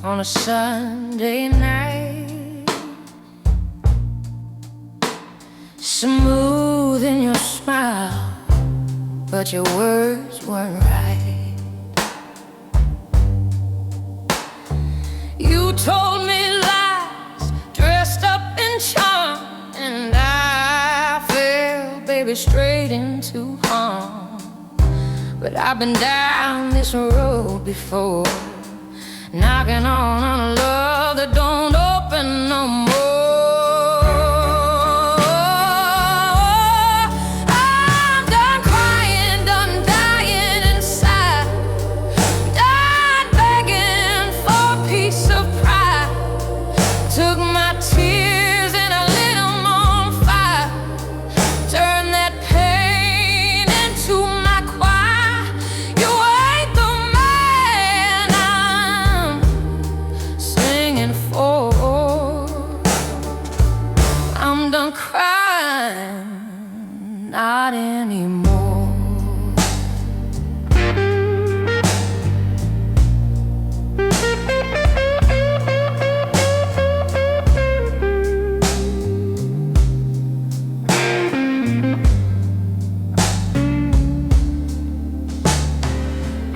on a Sunday night, smooth in your smile, but your words weren't right. You told me lies, dressed up in charm, and I fell, baby, straight into harm. But I've been down this road before, knocking on a love that don't open no more. I'm done crying, done dying inside, done begging for a piece of pride. Took my tears and I lit them on fire, turned that pain into my choir. You ain't the man I'm singing for. I'm done crying, not anymore.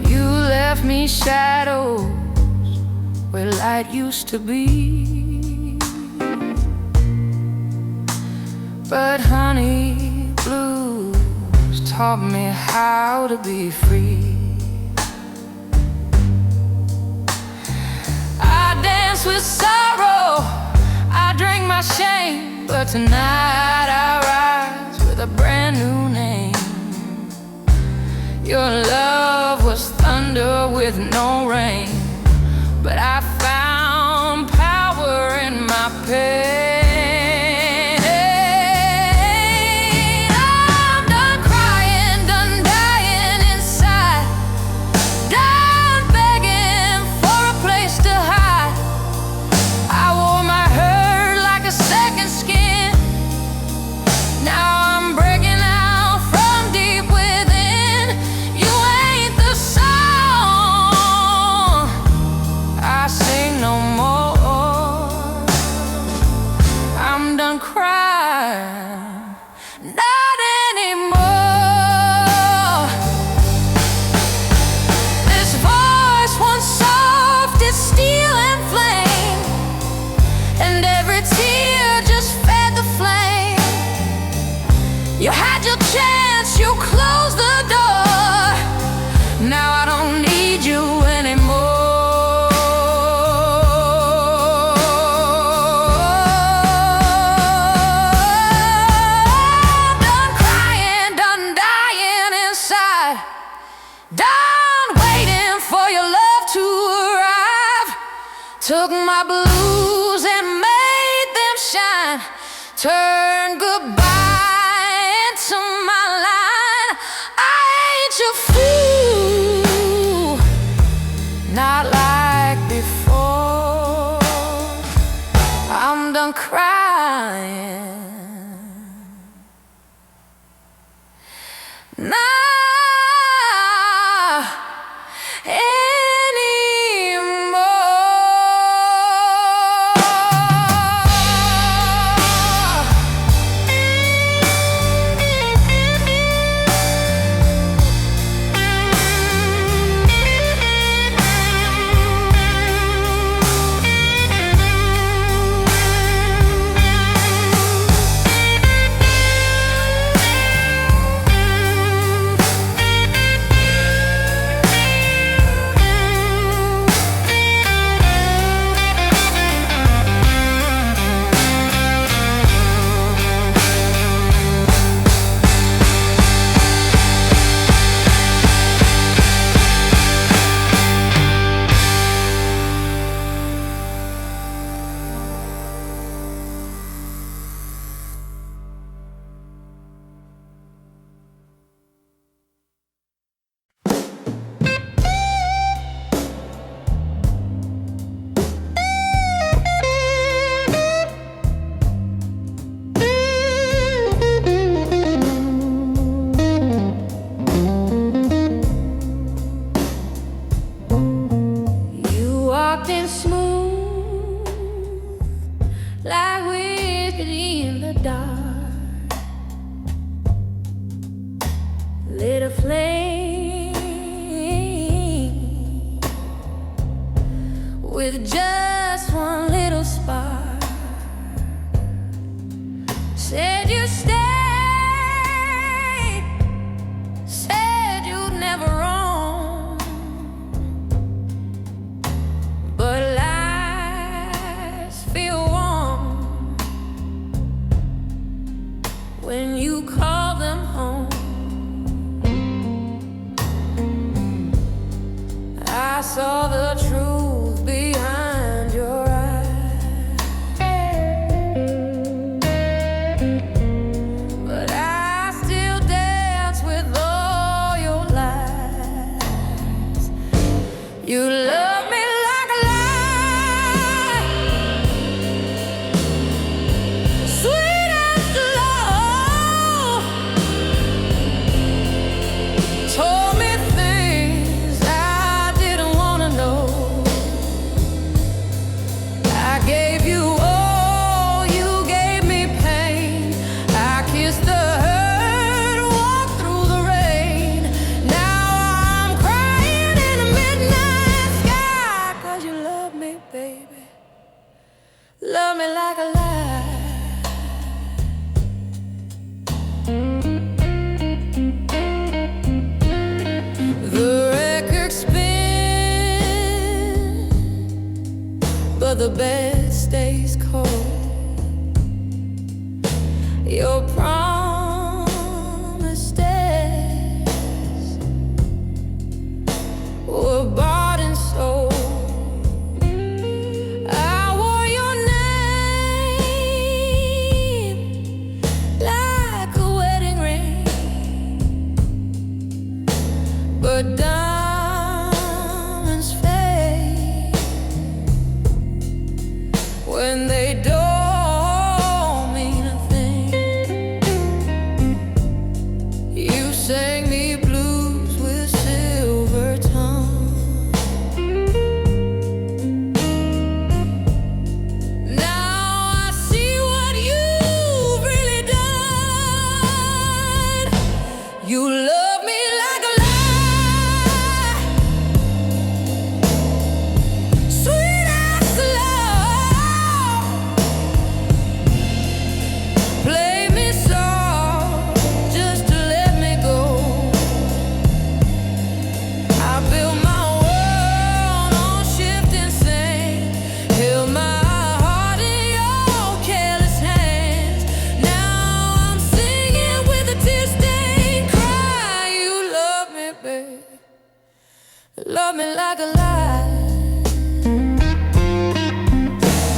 You left me shadows where light used to be, but honey, blues taught me how to be free. I dance with sorrow, I drink my shame, but tonight I rise with a brand new name. Your love was thunder with no rain, but I found power in my pain. I'm done crying, done dying inside, done begging for a place to hide. I wore my hurt like a second skin. Now I'm breaking out from deep within. You ain't the song I sing no more. I'm done crying, not anymore. This voice once soft as steel and flame, and every tear just fed the flame. You had your chance, you closed the door. Now I don't need you anymore. I'm done crying, done dying inside, done waiting for your love to arrive. Took my blues and made them shine, turned goodbye into my line. I ain't your fool, not like before. I'm done crying, not anymore. lit a flame with just one little spark. Said you stay, said you'd never roam, but lies feel warm when you call them home. I saw the truth behind your eyes, but I still dance with all your lies. You love me like a lie, sweet as love. Told me things I didn't wanna know. I gave you all, you gave me pain. I kissed the hurt, walked through the rain. Now I'm crying in the midnight sky, 'cause you love me, baby. Love me like a lie. The record spins, but the bed stays cold. Your promised days were bought and sold. I wore your name like a wedding ring, but diamonds fade when they don't mean a thing. You sang me blues with silver tongue. Now I see what you've really done. You love me like a lie, sweet as love. Play me soft just to let me go. I built my world on shifting sand, held my heart in your careless hands. Now I'm singing with a tear-stained cry. You love me, babe. Love me like a lie.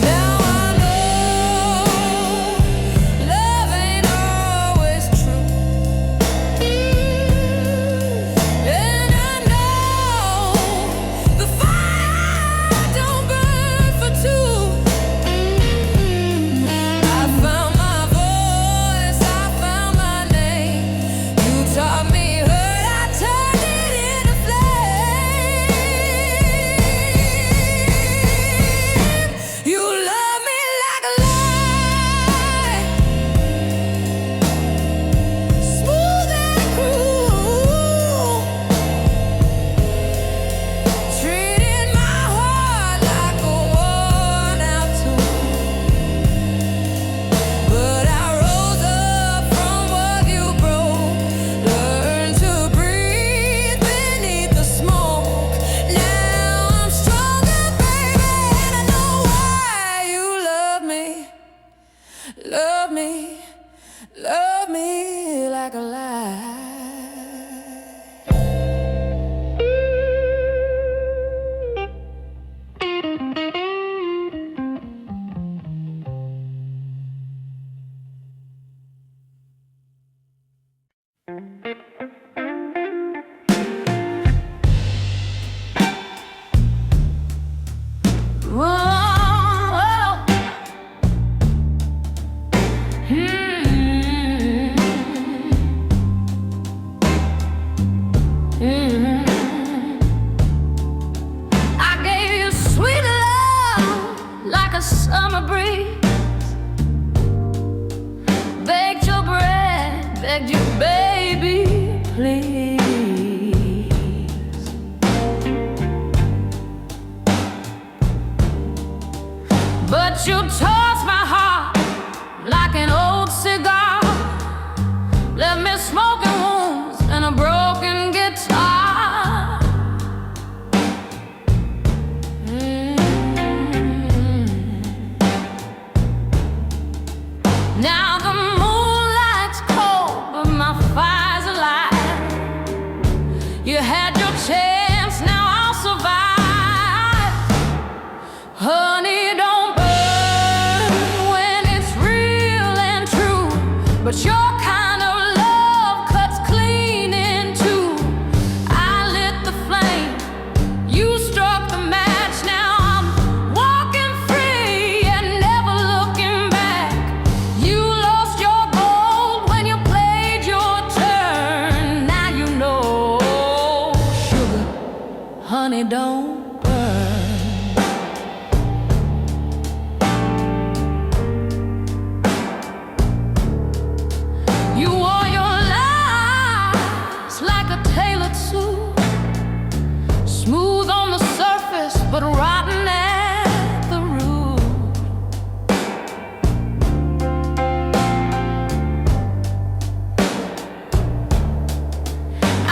Now I know love ain't always true, and I know the fire don't burn for two. I found my voice, I found my name. You taught me hurt, I turned it into flame. You love me like a lie, smooth and cruel, treating my heart like a worn-out tool. But I rose up from what you broke, learned to breathe beneath the smoke. Now I'm stronger, baby, and I know why. You love me, love me, love me like a lie. Whoa, I gave you sweet love like a summer breeze, baked your bread, begged you, baby, please. But you toss my heart like an old cigar, left me smoking wounds and a broken guitar. Now the moonlight's cold, but my fire's alive. You had your chance, now I'll survive. Honey, don't burn when it's real and true, but your kind of love cuts clean in two. I lit the flame, you struck the match. Now I'm walking free and never looking back. You lost your gold when you played your turn. Now you know, sugar, honey, don't burn. You wore your lies like a tailored suit, smooth on the surface but rotten at the root.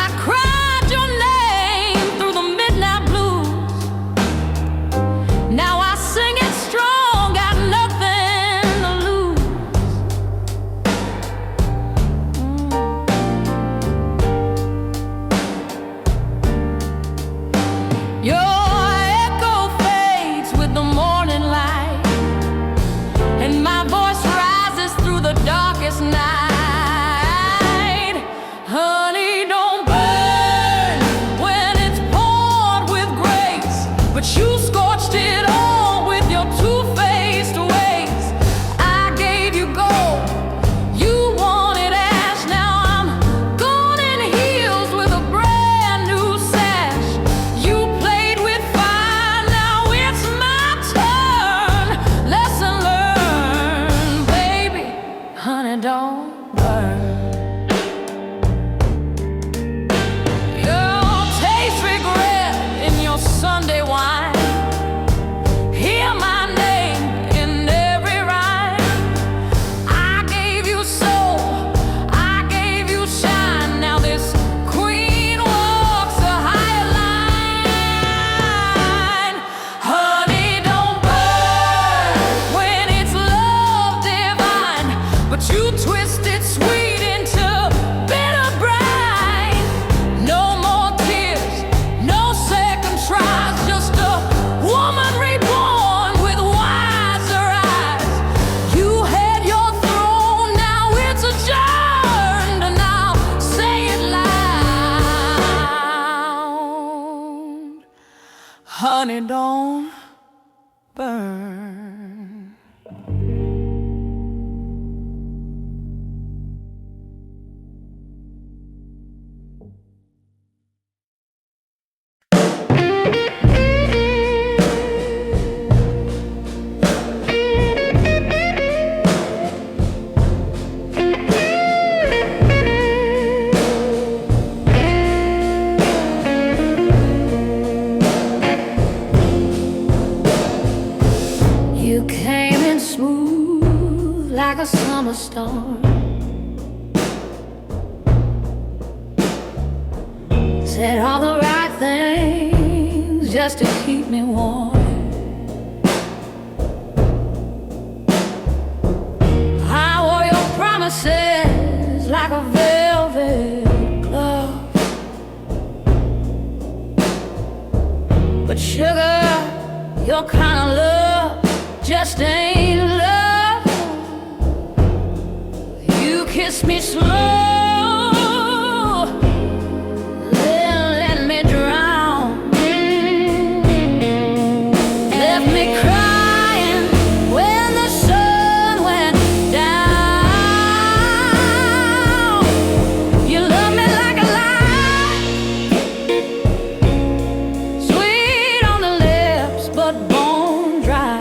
I cried your name through the midnight blues. Now I sing it strong, got nothing to lose. Your echo fades with the morning light, and my voice rises through the darkest night. Honey, don't burn when it's poured with grace, but you scorched it all with your two-faced ways. I gave you gold, you wanted ash. Now I'm gone in heels with a brand new sash. You played with fire, now it's my turn. Lesson learned, baby, honey, don't burn. You'll taste regret in your Sunday wine. Hear my name in every rhyme. I gave you soul, I gave you shine. Now this queen walks a higher line. Honey, don't burn when it's love divine, but you twist it sweet into bitter brine. No more tears, no second tries, just a woman reborn with wiser eyes. You had your throne, now it's adjourned, and now say it loud. Honey, don't burn. You came in smooth like a summer storm, said all the right things just to keep me warm. I wore your promises like a velvet glove, but sugar, your kind of love just ain't love. You kissed me slow, then let me drown, left me crying when the sun went down. You love me like a lie, sweet on the lips but bone dry.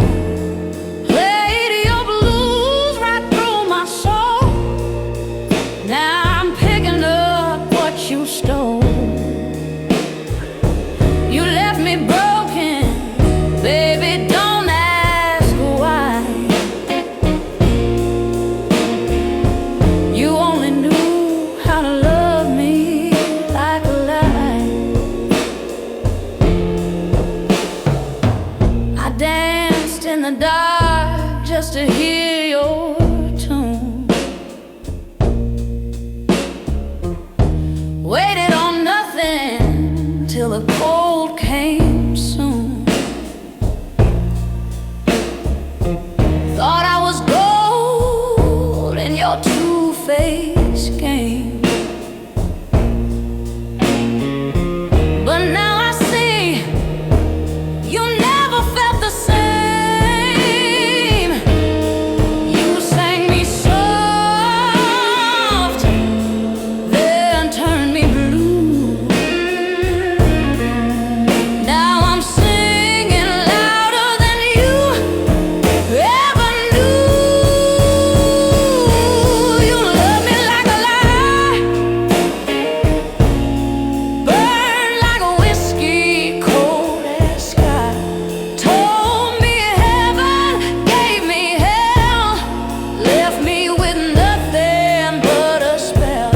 Played your blues right through my soul. Now this game. But now I see you never felt the same. You sang me soft, then turned me blue. Now I'm singing louder than you ever knew. You love me like a lie, burn like a whiskey, cold as sky. Told me heaven, gave me hell, left me with nothing but a spell.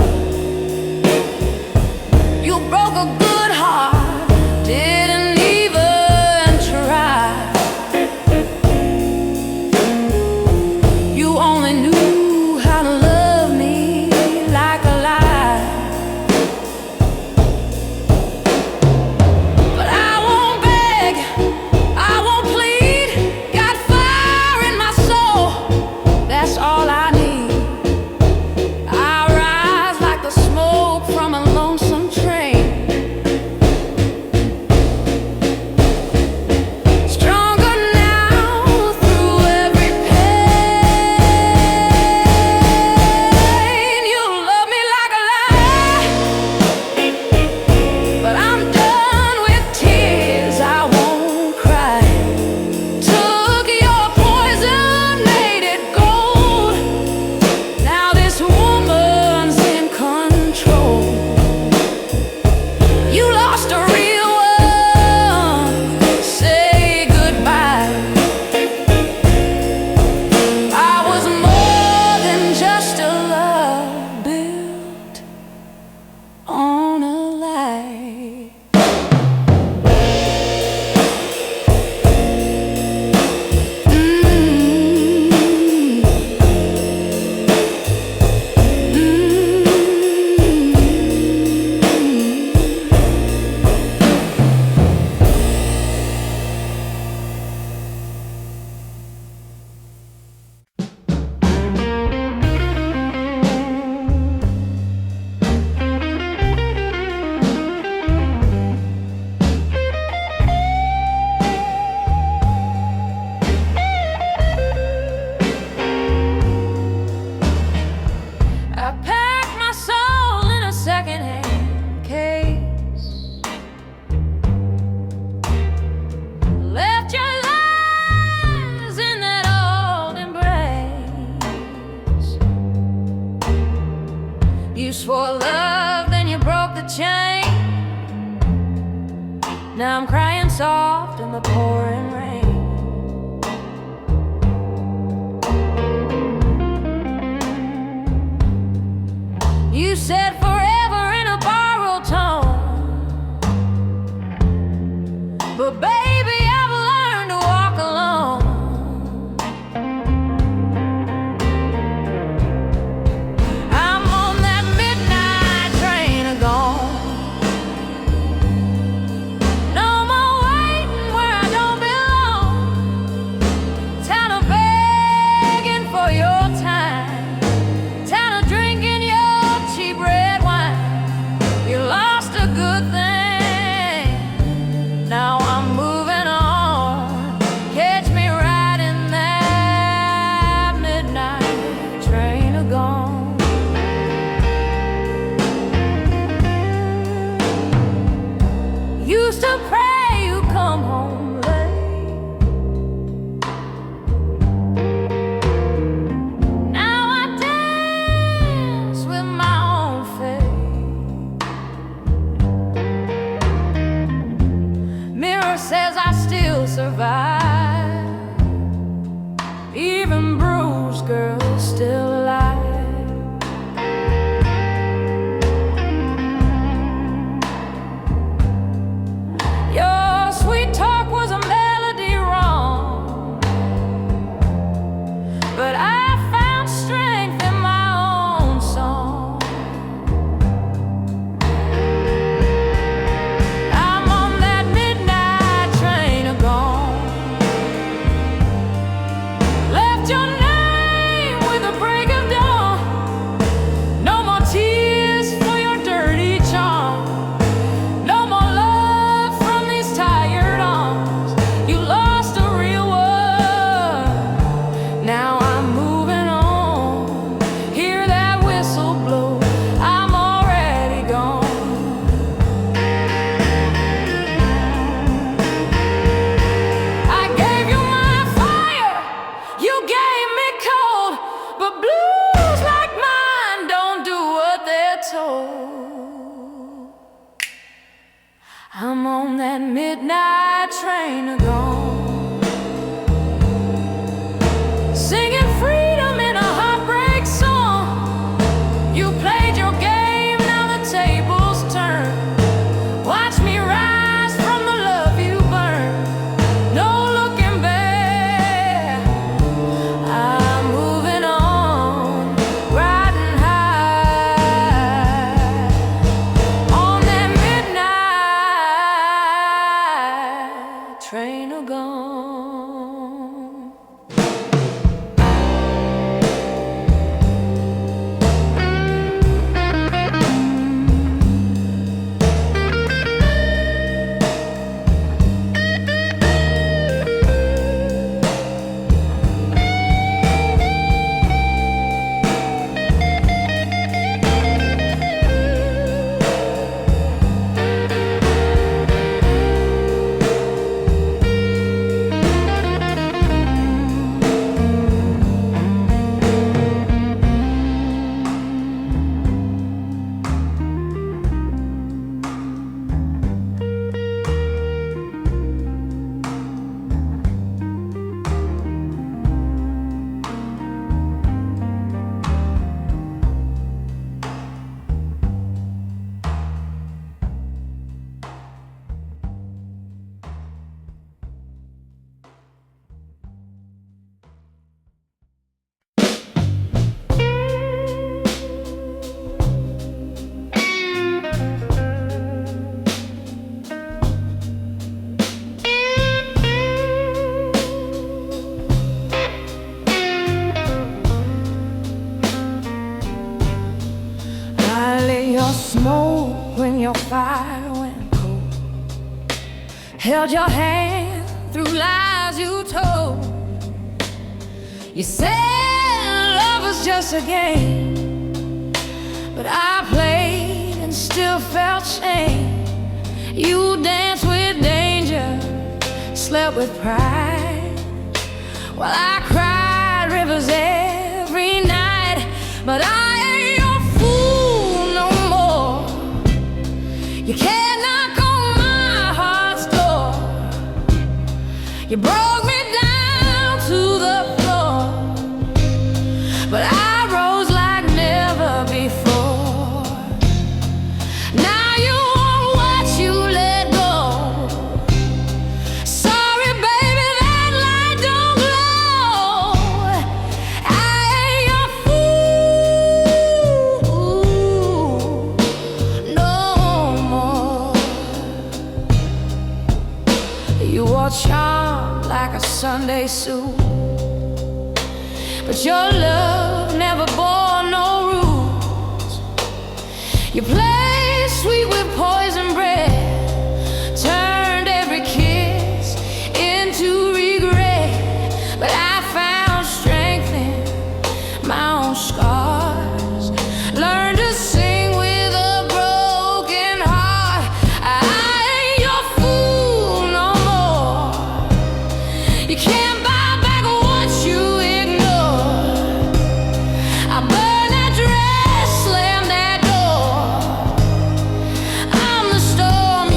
You broke a good heart, didn't even try. You only knew how to love me like a lie. But I won't beg, I won't plead. Got fire in my soul, that's all I need. I rise like the smoke from a lonesome train. Stronger now through every pain. You love me like a lie, but I'm done with tears, I won't cry. Took your poison, made it gold. Now this woman's in control. You lost a real one, say goodbye. I was more than just a love built on a lie. I packed my soul in a second-hand case, left your lies in that old embrace. You swore love, then you broke the chain. Now I'm crying soft in the pouring rain. You said forever in a borrowed tone, but baby, I've learned to walk alone. I'm on that midnight train gone. No more waiting where I don't belong. Tired of begging for your time, tired of drinking your cheap red wine. soul. I'm on that midnight train of gone, singing freedom in a heartbreak song. You played your game, now the tables turn. Watch me rise from the love you burned. No looking back, I'm moving on, riding high on that midnight train of gone. Smoke when your fire went cold, held your hand through lies you told. You said love was just a game, but I played and still felt shame. You danced with danger, slept with pride, while I cried rivers every night. But I You can't knock on my heart's door. You broke me down to the floor, but I rose like never before. Now you want what you let go. Sorry, baby, that light don't glow. I ain't your fool no more. You wore charm like a Sunday suit, but your love never bore no rules. You played sweet with poison breath, turned every kiss into regret. But I found strength in my own scars, learned to sing with a broken heart. I ain't your fool no more. You can't buy back what you ignored. I burned that dress, slammed that door. I'm the storm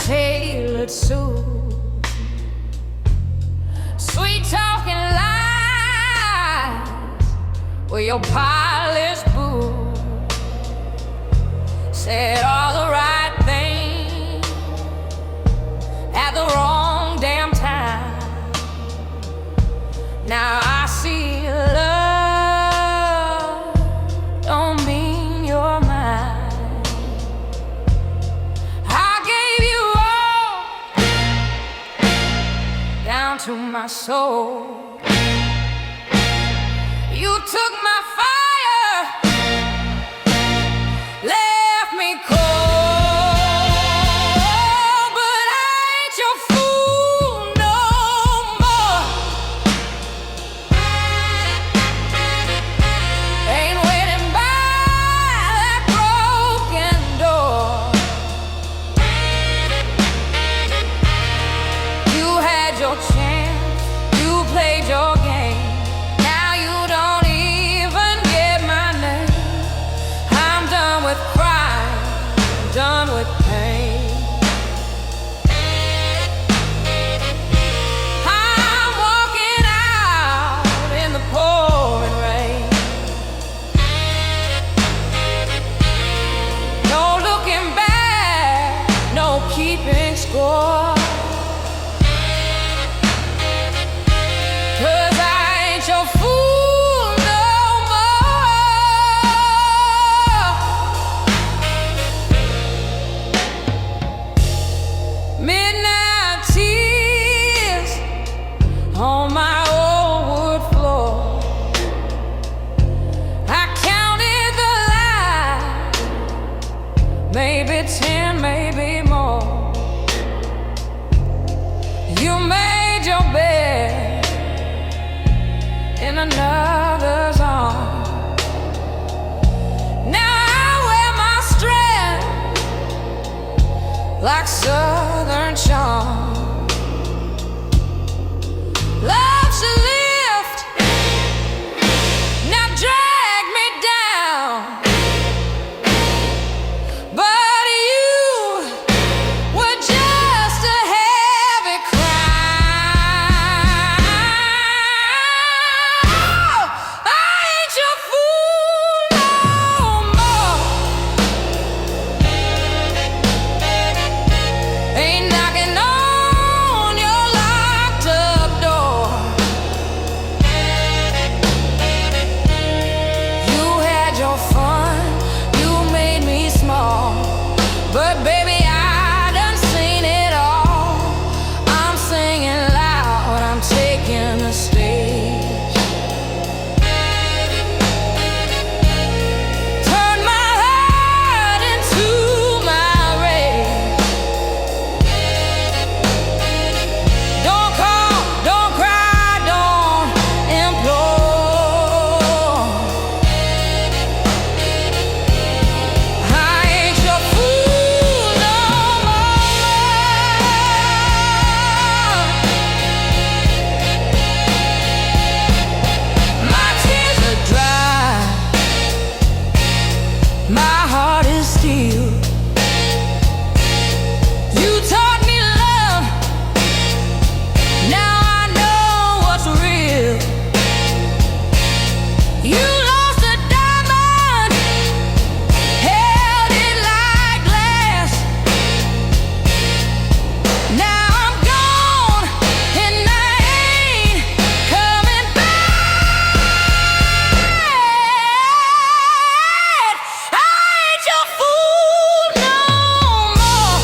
tailored suit, sweet talking lies with your polished boots, said all the right things at the wrong damn time. Now I see love don't mean you're mine. I gave you all down to my soul. You took my fire, left me cold, but I ain't your fool no more. Ain't waiting by that broken door. You had your chance, you played your game. Now you don't even get my name. I'm done with crying, done with pain. I'm walking out in the pouring rain. No looking back, no keeping score. 'Cause I ain't your fool no more. Midnight tears on my old wood floor. I counted the lies, maybe 10, maybe more. You made your bed in another's arms. Now I wear my strength like Southern charm. Love should lift, now drag me down. But you were just a heavy crown. I ain't your fool no more. Ain't knocking on your locked up door. You had your fun, you made me small, but baby I done seen it all. I'm singing loud, I'm taking the stage. Turn my heart into my rage. Don't call, don't cry, don't implore. I ain't your fool no more. My tears are dry, my heart is steel. You taught me love, now I know what's real. You lost a diamond, held it like glass. Now I'm gone and I ain't coming back. I ain't your fool no more.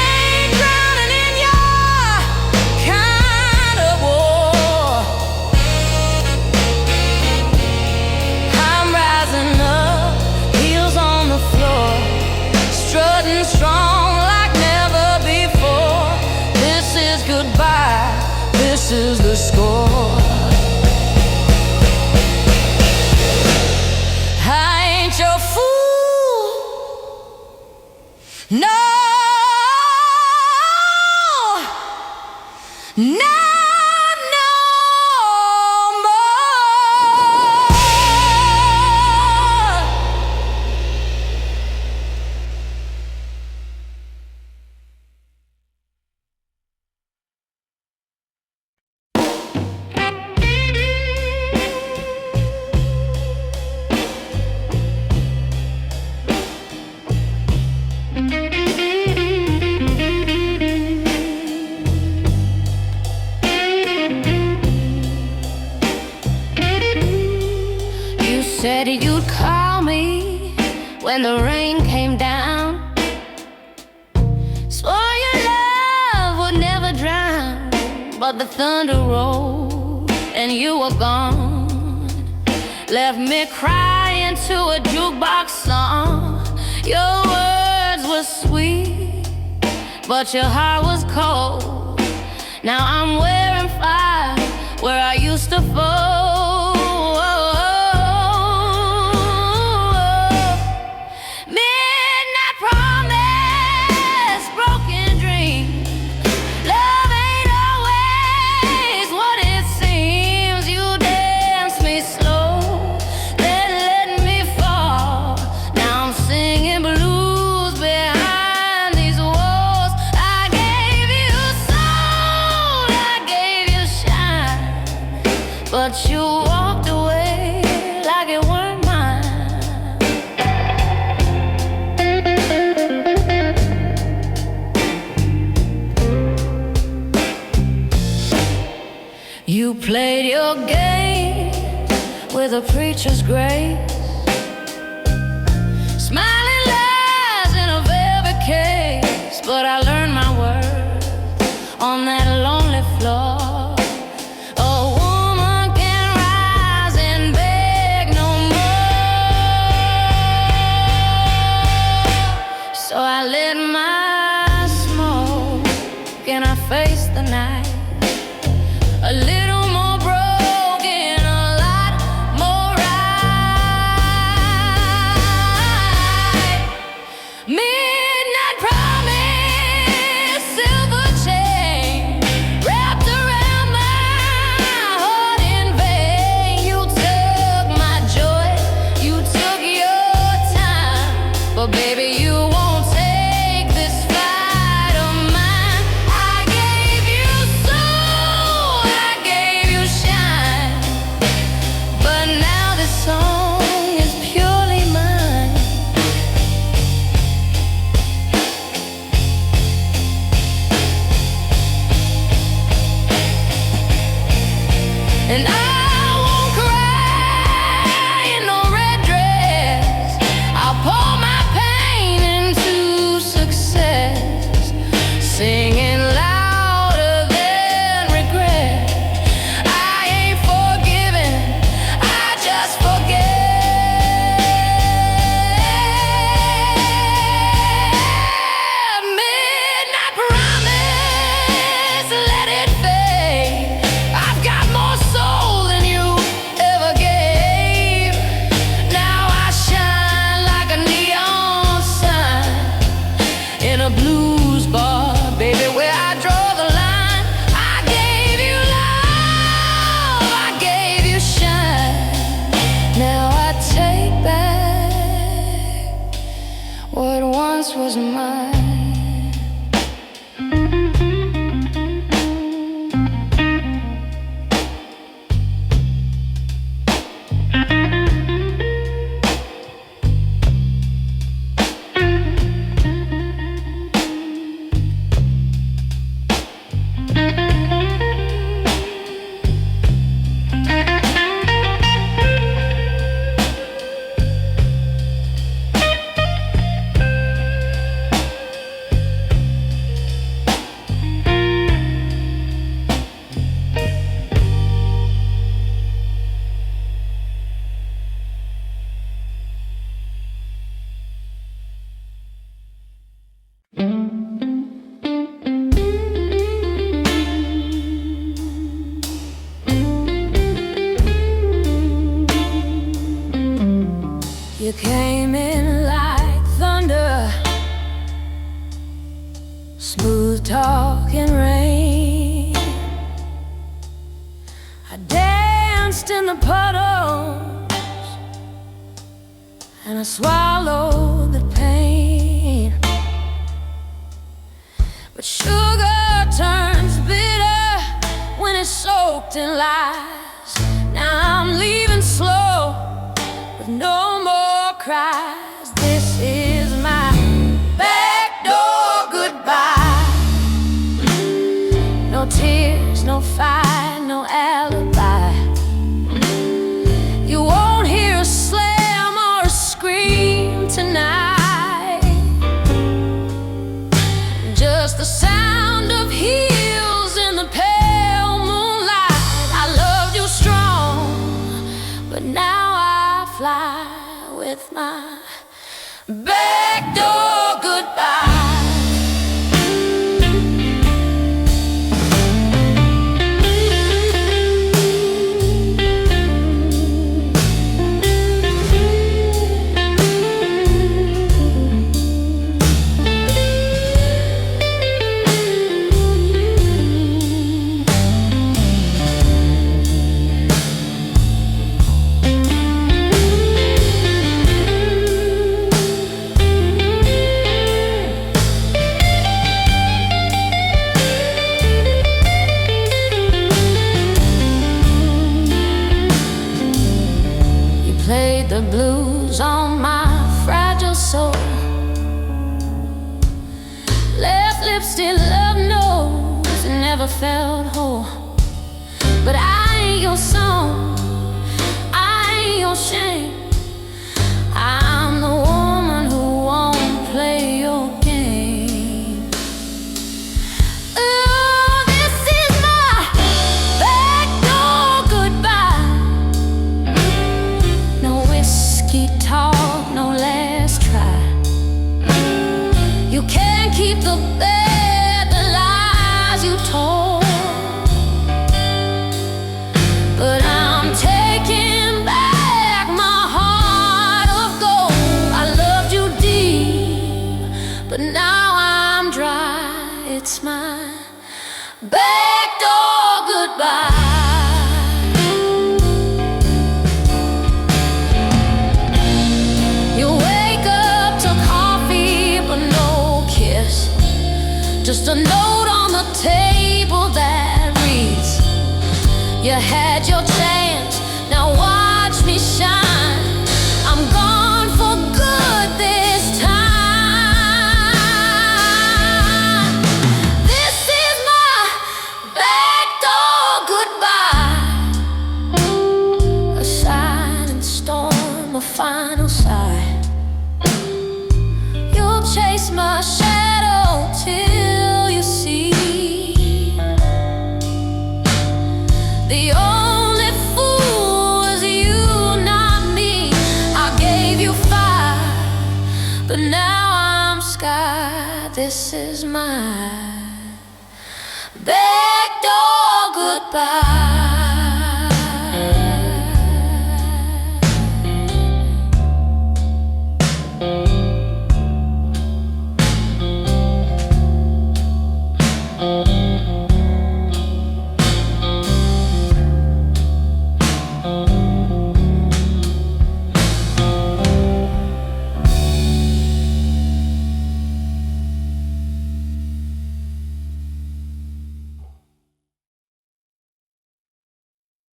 Ain't drowning in your kind of war. I'm rising up, heels on the floor, strutting strong like never before. This is goodbye, this is the score. I ain't your fool no, no, no more. said you'd call me when the rain came down. Swore your love would never drown, but the thunder rolled and you were gone. Left me crying to a jukebox song. Your words were sweet, but your heart was cold. Now I'm wearing fire where I used to fall. Midnight promise, broken dream. Love ain't always what it seems. You dance me slow, then let me fall. Now I'm singing blues behind these walls. I gave you soul, I gave you shine, but you walked away like it weren't mine. You played your game with a preacher's grace, smiling lies in a velvet case. But I learned my worth on that lonely floor. A woman can't rise and beg no more. So I lit my smoke and I faced the night, a little more broken, a lot more right. Midnight promise, silver chain wrapped around my heart in vain. You took my joy, you took your time, but baby you won't take this fight of mine. I gave you soul, I gave you shine, but now this song is purely mine. And I won't cry in no red dress. I'll pour my pain into success, singing louder than regret. I ain't forgiven, I just forget. Midnight promise, let it fade. I've got more soul than you ever gave. Now I shine like a neon sign in a blues bar, baby, where I draw the line. I gave you love, I gave you shine. Now I take back what once was mine. You came in like thunder, smooth talking rain. I danced in the puddles and I swallowed the pain. But sugar turns bitter when it's soaked in lies. Now I'm leaving slow with no more cries. This is my backdoor goodbye. No tears, no fight, no alibi. You won't hear a slap fly with my back door goodbye. Played the blues on my fragile soul. Left lip still love knows it never felt whole. But I ain't your song, I ain't your shame. I'm the woman who won't play your game. Ooh, this is my backdoor goodbye. No whiskey talk, no last try. You can't keep the bed, the lies you told. But I'm taking back my heart of gold. I loved you deep, but now I'm dry. It's my backdoor goodbye. Just a note on the table that reads, you had your chance, now watch me shine. I'm gone for good this time. This is my backdoor goodbye. A silent storm, a final sigh. You'll chase my shadow till you see the only fool is you, not me. I gave you fire, but now I'm sky. This is my backdoor goodbye.